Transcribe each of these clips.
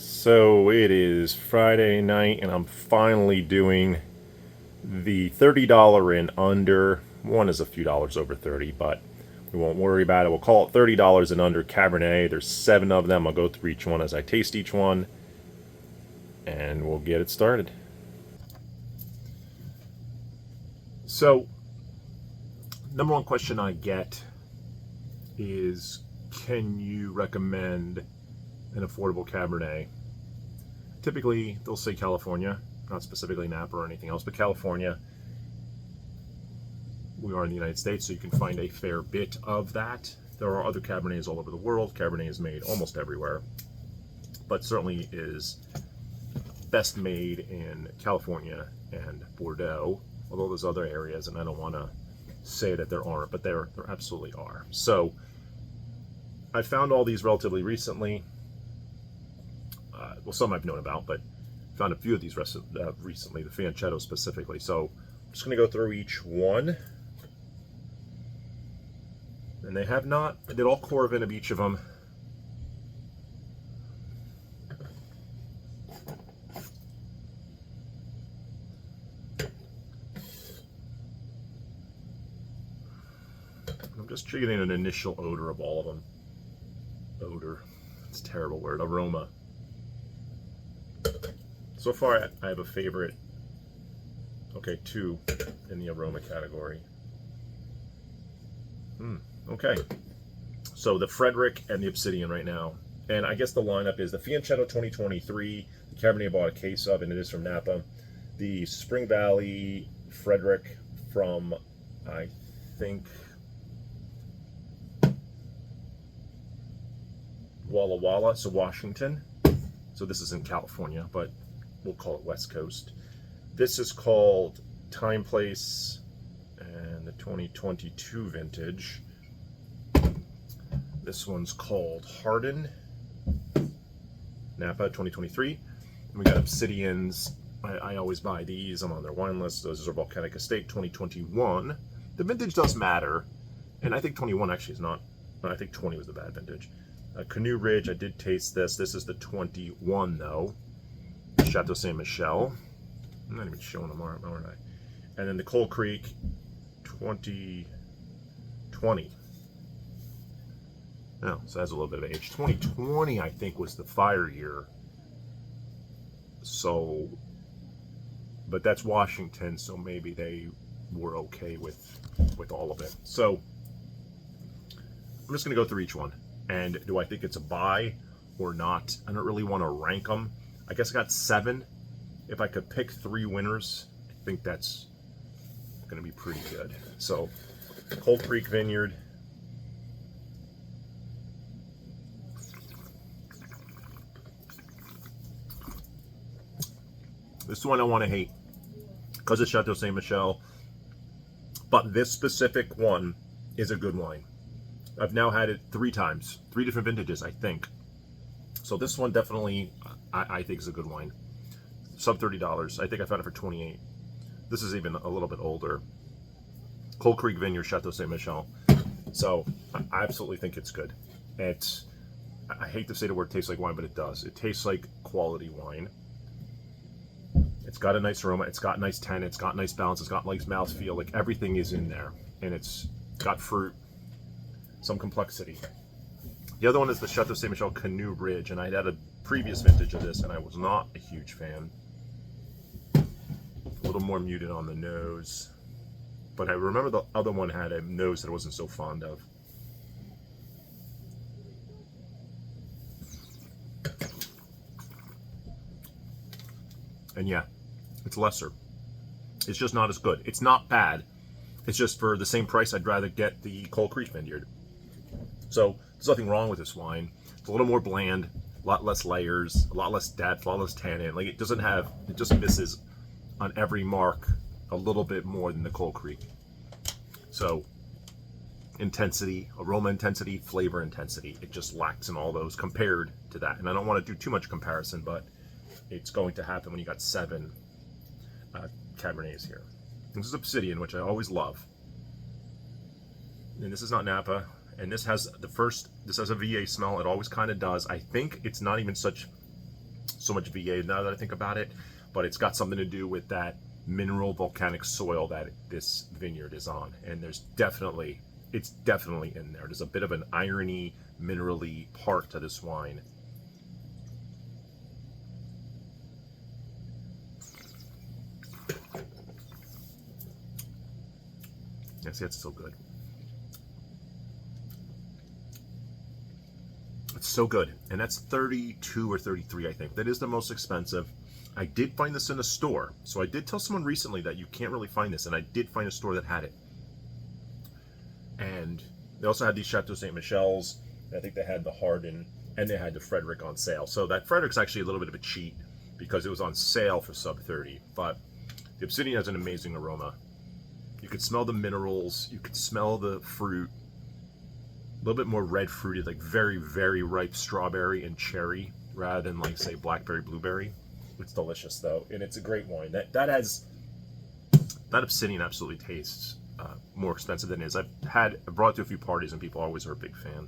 So it is Friday night, and I'm finally doing the $30 and under. One is a few dollars over 30, but we won't worry about it. We'll call it $30 and under Cabernet. There's 7 of them. I'll go through each one as I taste each one, and we'll get it started. So, number one question I get is, can you recommend an affordable Cabernet? Typically, they'll say California, not specifically Napa or anything else, but California. We are in the United States, so you can find a fair bit of that. There are other Cabernets all over the world. Cabernet is made almost everywhere, but certainly is best made in California and Bordeaux, although there's other areas, and I don't want to say that there aren't, but there absolutely are. So I found all these relatively recently. Well, some I've known about, but found a few of these recently, the Fianchetto specifically. So I'm just going to go through each one. And they have not, I did all Corvin of each of them. I'm just getting an initial odor of all of them. Odor, it's a terrible word. Aroma. So far, I have a favorite. Okay, 2 in the aroma category. Okay. So the Frederick and the Obsidian right now. And I guess the lineup is the Fianchetto 2023, the Cabernet I bought a case of, and it is from Napa. The Spring Valley Frederick from, I think, Walla Walla, so Washington. So this is in California, but we'll call it West Coast. This is called Time Place and the 2022 vintage. This one's called Hardin, Napa 2023. And we got Obsidians. I always buy these. I'm on their wine list. Those are Volcanic Estate 2021. The vintage does matter, and I think 21 actually is not. I think 20 was the bad vintage. Canoe Ridge, I did taste this. This is the 21 though. Chateau Saint Michel. I'm not even showing them, aren't I? And then the Coal Creek 2020. Oh, so that's a little bit of age. 2020, I think, was the fire year. So, but that's Washington, so maybe they were okay with all of it. So, I'm just going to go through each one. And do I think it's a buy or not? I don't really want to rank them. I guess I got 7. If I could pick 3 winners, I think that's going to be pretty good. So, Coal Creek Vineyard. This one I want to hate because it's Chateau Saint Michel. But this specific one is a good wine. I've now had it 3 times, 3 different vintages, I think. So this one definitely, I think, is a good wine. Sub $30. I think I found it for 28. This is even a little bit older. Coal Creek Vineyard, Chateau Saint Michel. So I absolutely think it's good. It's, I hate to say the word tastes like wine, but it does. It tastes like quality wine. It's got a nice aroma. It's got nice tannin. It's got nice balance. It's got nice mouthfeel. Like everything is in there, and it's got fruit, some complexity. The other one is the Chateau Saint Michel Canoe Ridge, and I had a previous vintage of this, and I was not a huge fan. A little more muted on the nose, but I remember the other one had a nose that I wasn't so fond of. And yeah, it's lesser. It's just not as good. It's not bad. It's just for the same price, I'd rather get the Coal Creek Vineyard. So there's nothing wrong with this wine. It's a little more bland, a lot less layers, a lot less depth, a lot less tannin. Like it just misses on every mark a little bit more than the Coal Creek. So intensity, aroma intensity, flavor intensity, it just lacks in all those compared to that. And I don't want to do too much comparison, but it's going to happen when you got 7 Cabernets here. This is Obsidian, which I always love. And this is not Napa. And this has this has a VA smell. It always kind of does. I think it's not even such so much VA now that I think about it, but it's got something to do with that mineral volcanic soil that this vineyard is on. And it's definitely in there. There's a bit of an irony, minerally part to this wine. Yeah, see, it's still good. It's so good. And that's 32 or 33, I think. That is the most expensive. I did find this in a store. So I did tell someone recently that you can't really find this, and I did find a store that had it. And they also had these Chateau Ste. Michel's. I think they had the Hardin, and they had the Frederick on sale. So that Frederick's actually a little bit of a cheat because it was on sale for sub 30. But the Obsidian has an amazing aroma. You could smell the minerals. You could smell the fruit. A little bit more red fruited, like very, very ripe strawberry and cherry rather than like, say, blackberry, blueberry. It's delicious though, and it's a great wine. That Obsidian absolutely tastes more expensive than it is. I brought it to a few parties and people always are a big fan.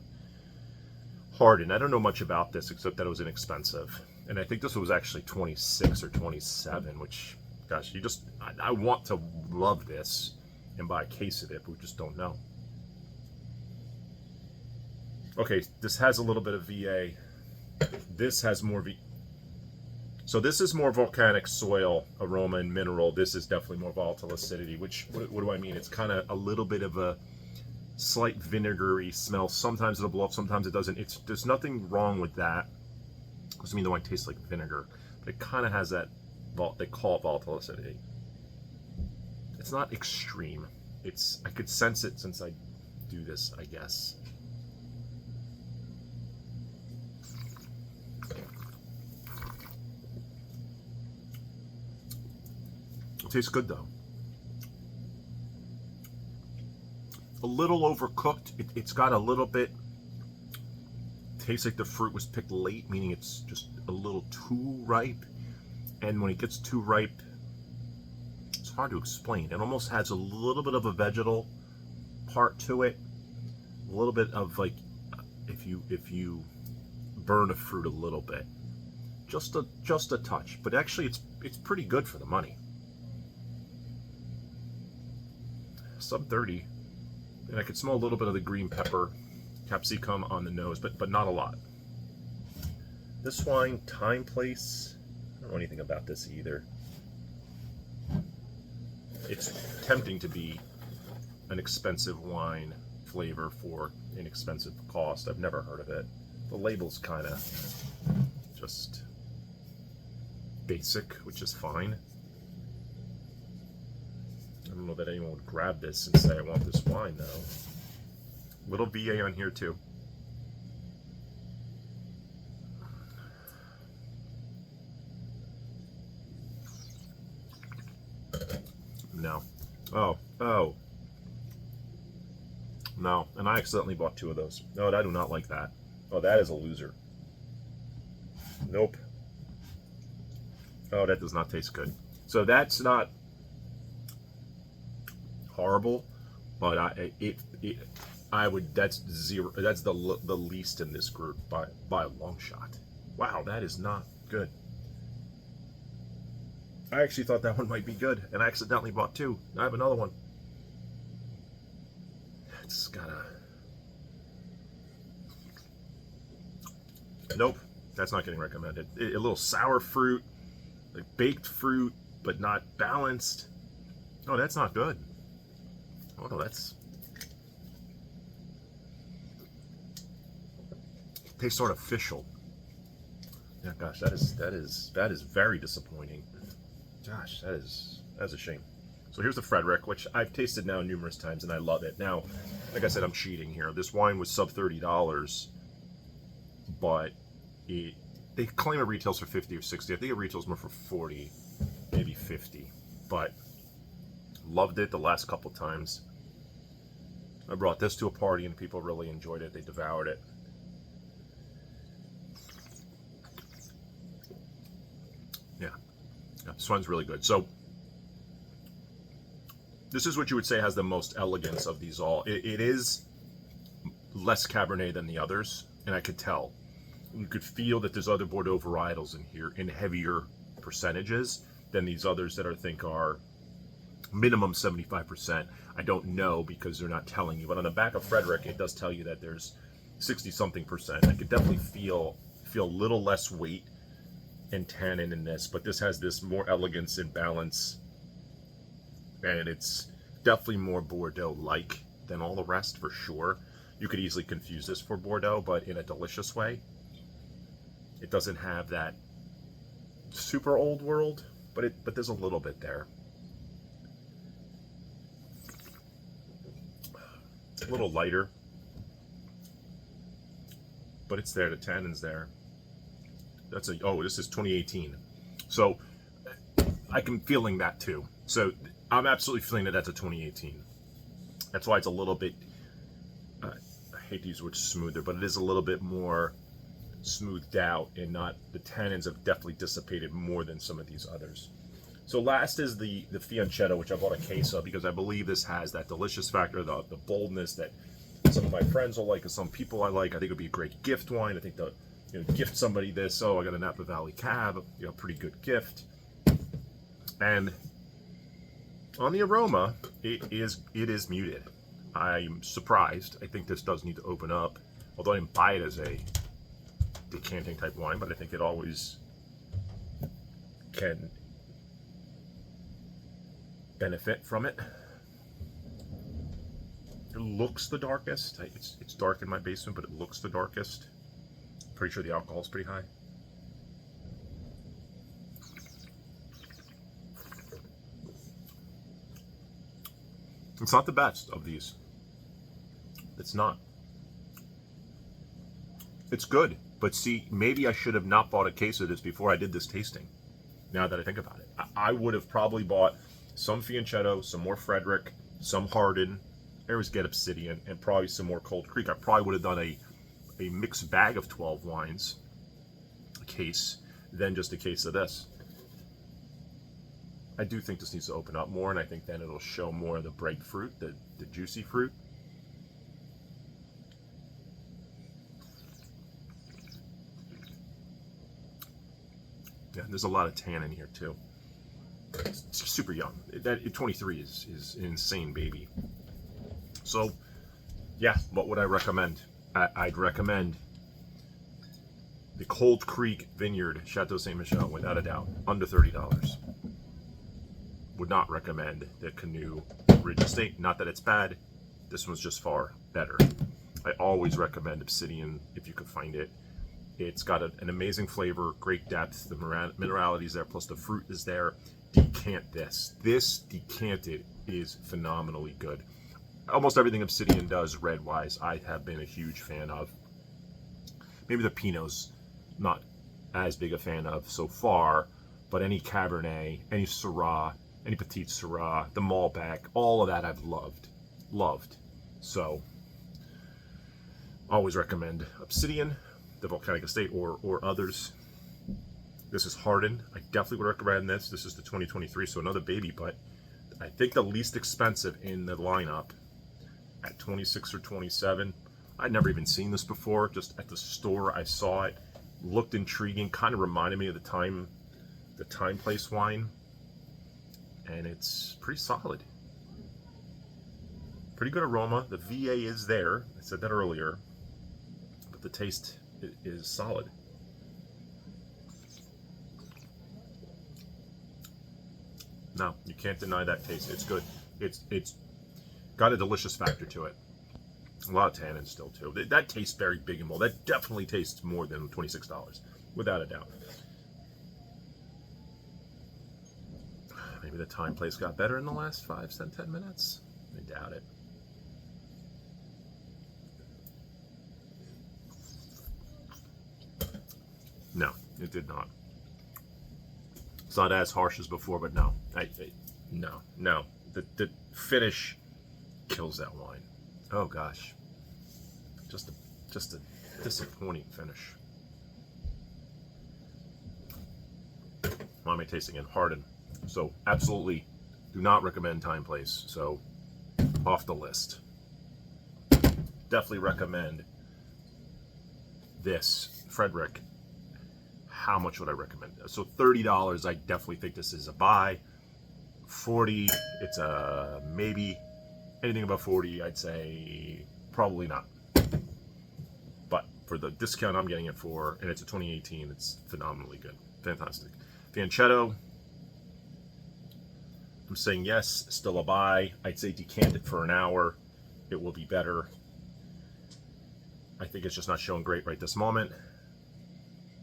Hardin, I don't know much about this except that it was inexpensive, and I think this was actually 26 or 27, which, gosh, I want to love this and buy a case of it, but we just don't know. Okay, this has a little bit of VA. This has more So this is more volcanic soil, aroma, and mineral. This is definitely more volatile acidity, which, what do I mean? It's kind of a little bit of a slight vinegary smell. Sometimes it'll blow up, sometimes it doesn't. There's nothing wrong with that. Doesn't mean the wine tastes like vinegar, but it kind of has that, they call it volatile acidity. It's not extreme. I could sense it since I do this, I guess. Tastes good though. A little overcooked. It's got a little bit. Tastes like the fruit was picked late, meaning it's just a little too ripe. And when it gets too ripe, it's hard to explain. It almost has a little bit of a vegetal part to it. A little bit of like, if you burn a fruit a little bit, just a touch. But actually, it's pretty good for the money. Sub 30, and I could smell a little bit of the green pepper, capsicum on the nose, but not a lot. This wine, time, place, I don't know anything about this either. It's tempting to be an expensive wine flavor for inexpensive cost. I've never heard of it. The label's kind of just basic, which is fine. I don't know that anyone would grab this and say, I want this wine, though. Little VA on here, too. No. Oh. No, and I accidentally bought 2 of those. No, I do not like that. Oh, that is a loser. Nope. Oh, that does not taste good. So that's not horrible, but I would, that's zero. That's the least in this group by a long shot. Wow, that is not good. I actually thought that one might be good, and I accidentally bought 2. I have another one. It's gotta. Nope, that's not getting recommended. A little sour fruit, like baked fruit, but not balanced. Oh, that's not good. Oh no, that's. It tastes artificial. Yeah, gosh, that is very disappointing. Gosh, that's a shame. So here's the Frederick, which I've tasted now numerous times, and I love it. Now, like I said, I'm cheating here. This wine was sub $30, but they claim it retails for 50 or 60. I think it retails more for 40, maybe 50. But loved it the last couple times. I brought this to a party, and people really enjoyed it. They devoured it. Yeah, this one's really good. So this is what you would say has the most elegance of these all. It is less Cabernet than the others, and I could tell. You could feel that there's other Bordeaux varietals in here in heavier percentages than these others that I think are minimum 75%. I don't know because they're not telling you, but on the back of Frederick, it does tell you that there's 60-something%. I could definitely feel a little less weight and tannin in this, but this has this more elegance and balance, and it's definitely more Bordeaux-like than all the rest for sure. You could easily confuse this for Bordeaux, but in a delicious way. It doesn't have that super old world, but there's a little bit there. A little lighter, but it's there. The tannin's there. This is 2018. So I'm feeling that too. So I'm absolutely feeling that that's a 2018. That's why it's a little bit, I hate to use the word smoother, but it is a little bit more smoothed out, and not, the tannins have definitely dissipated more than some of these others. So last is the Fianchetto, which I bought a case of because I believe this has that delicious factor, the boldness that some of my friends will like, and some people I like. I think it would be a great gift wine. I think gift somebody this. Oh, I got a Napa Valley Cab, pretty good gift. And on the aroma, it is muted. I'm surprised. I think this does need to open up, although I didn't buy it as a decanting type wine, but I think it always can benefit from it. It looks the darkest. It's dark in my basement, but it looks the darkest. Pretty sure the alcohol is pretty high. It's not the best of these. It's not. It's good, but see, maybe I should have not bought a case of this before I did this tasting. Now that I think about it, I would have probably bought some Fianchetto, some more Frederick, some Hardin. I always get Obsidian, and probably some more Cold Creek. I probably would have done a mixed bag of 12 wines, a case, than just a case of this. I do think this needs to open up more, and I think then it'll show more of the bright fruit, the juicy fruit. Yeah, there's a lot of tannin here too. It's super young. 23 is an insane baby. So, yeah, what would I recommend? I'd recommend the Cold Creek Vineyard Chateau Ste. Michelle, without a doubt, under $30. Would not recommend the Canoe Ridge Estate. Not that it's bad. This one's just far better. I always recommend Obsidian if you could find it. It's got an amazing flavor, great depth. The minerality is there, plus the fruit is there. Decant this. This decanted is phenomenally good. Almost everything Obsidian does red-wise, I have been a huge fan of. Maybe the Pinot's not as big a fan of so far, but any Cabernet, any Syrah, any Petite Syrah, the Malbec, all of that I've loved. So, always recommend Obsidian, the Volcanic Estate, or others. This is Hardin. I definitely would recommend this. This is the 2023, so another baby, but I think the least expensive in the lineup at 26 or 27. I'd never even seen this before. Just at the store, I saw it. Looked intriguing. Kind of reminded me of the time place wine. And it's pretty solid. Pretty good aroma. The VA is there. I said that earlier. But the taste is solid. No, you can't deny that taste. It's good. It's got a delicious factor to it. A lot of tannin still too. That tastes very big and bold. That definitely tastes more than $26, without a doubt. Maybe the time place got better in the last 5, 10 minutes. I doubt it. No, it did not. It's not as harsh as before, but no. No. The finish kills that wine. Oh gosh. Just a disappointing finish. What am I tasting in? Hardin. So absolutely do not recommend time place. So off the list. Definitely recommend this Frederick, how much would I recommend? So $30, I definitely think this is a buy. 40, it's a maybe. Anything above 40, I'd say probably not. But for the discount I'm getting it for, and it's a 2018, it's phenomenally good. Fantastic. Fianchetto, I'm saying yes, still a buy. I'd say decant it for an hour. It will be better. I think it's just not showing great right this moment.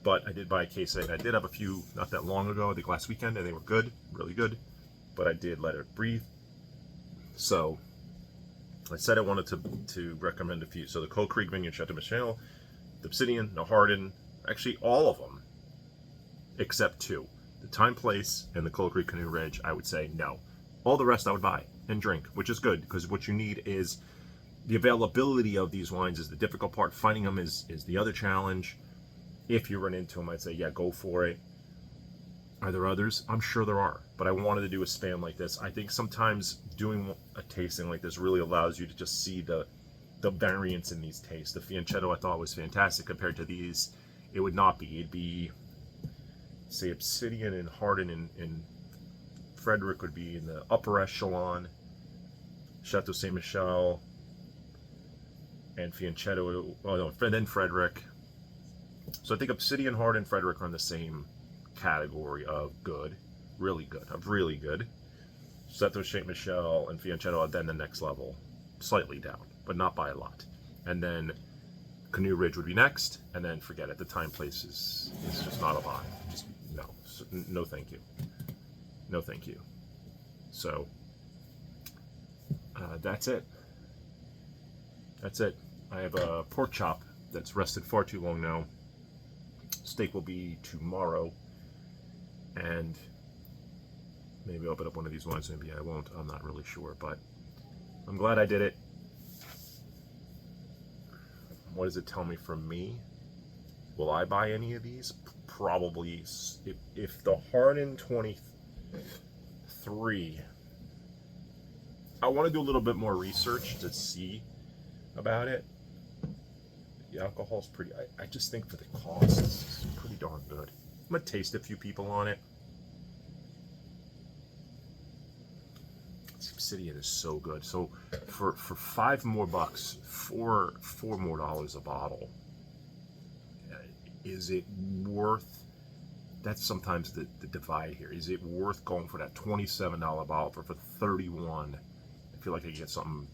But I did buy a case, and I did have a few not that long ago, I think last weekend, and they were good, really good. But I did let it breathe. So I said I wanted to recommend a few. So the Cold Creek Vineyard Chateau Michel, the Obsidian, the Hardin, actually all of them, except two. The Time Place and the Cold Creek Canoe Ridge, I would say no. All the rest I would buy and drink, which is good, because what you need is the availability of these wines is the difficult part. Finding them is the other challenge. If you run into them, I'd say, yeah, go for it. Are there others? I'm sure there are, but I wanted to do a span like this. I think sometimes doing a tasting like this really allows you to just see the variance in these tastes. The Fianchetto I thought was fantastic compared to these. It would not be. It'd be, say, Obsidian and Hardin and Frederick would be in the upper echelon. Chateau Saint Michel and Fianchetto, oh no, then Frederick. So I think Obsidian, Hardin, Frederick are in the same category of good, really good, of really good. Chateau Saint Michel and Fianchetto are then the next level, slightly down, but not by a lot. And then Canoe Ridge would be next, and then forget it. The Time Place is just not a buy. Just no, no thank you, no thank you. So that's it. That's it. I have a pork chop that's rested far too long now. Steak will be tomorrow. And maybe I'll open up one of these wines, maybe I won't, I'm not really sure, but I'm glad I did it. What does it tell me from me? Will I buy any of these? Probably. If the Hardin 23, I want to do a little bit more research to see about it. The alcohol's pretty, I just think for the cost, it's pretty darn good. I'm gonna taste a few people on it. This Obsidian is so good. So for $5 more, $4 more a bottle, is it worth? That's sometimes the divide here. Is it worth going for that $27 bottle for $31? I feel like I get something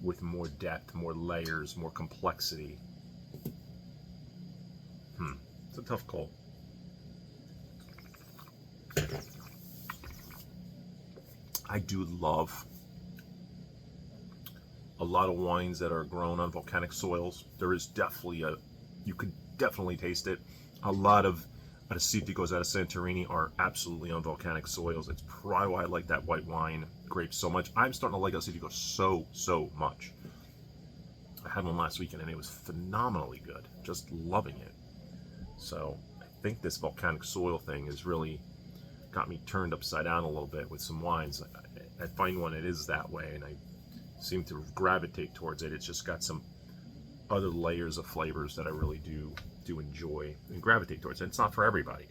with more depth, more layers, more complexity. It's a tough call. I do love a lot of wines that are grown on volcanic soils. There is definitely you could definitely taste it. A lot of Aceticos out of Santorini are absolutely on volcanic soils. It's probably why I like that white wine grape so much. I'm starting to like Aceticos so much. I had one last weekend and it was phenomenally good. Just loving it. So I think this volcanic soil thing has really got me turned upside down a little bit with some wines. I find when it is that way and I seem to gravitate towards it. It's just got some other layers of flavors that I really do enjoy and gravitate towards. And it's not for everybody.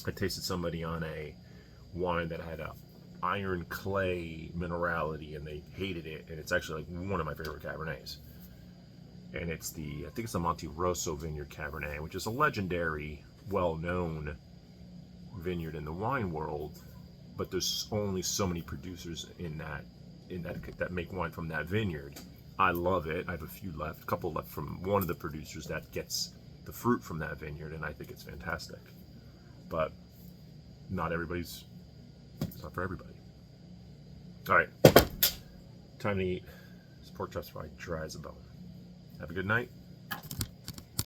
I tasted somebody on a wine that had a iron clay minerality and they hated it, and it's actually like one of my favorite Cabernets. And it's I think it's the Monte Rosso Vineyard Cabernet, which is a legendary, well-known vineyard in the wine world, but there's only so many producers in that make wine from that vineyard. I love it. I have a couple left from one of the producers that gets the fruit from that vineyard, and I think it's fantastic. But it's not for everybody. All right, time to eat. This pork chop's probably dry as a bone. Have a good night.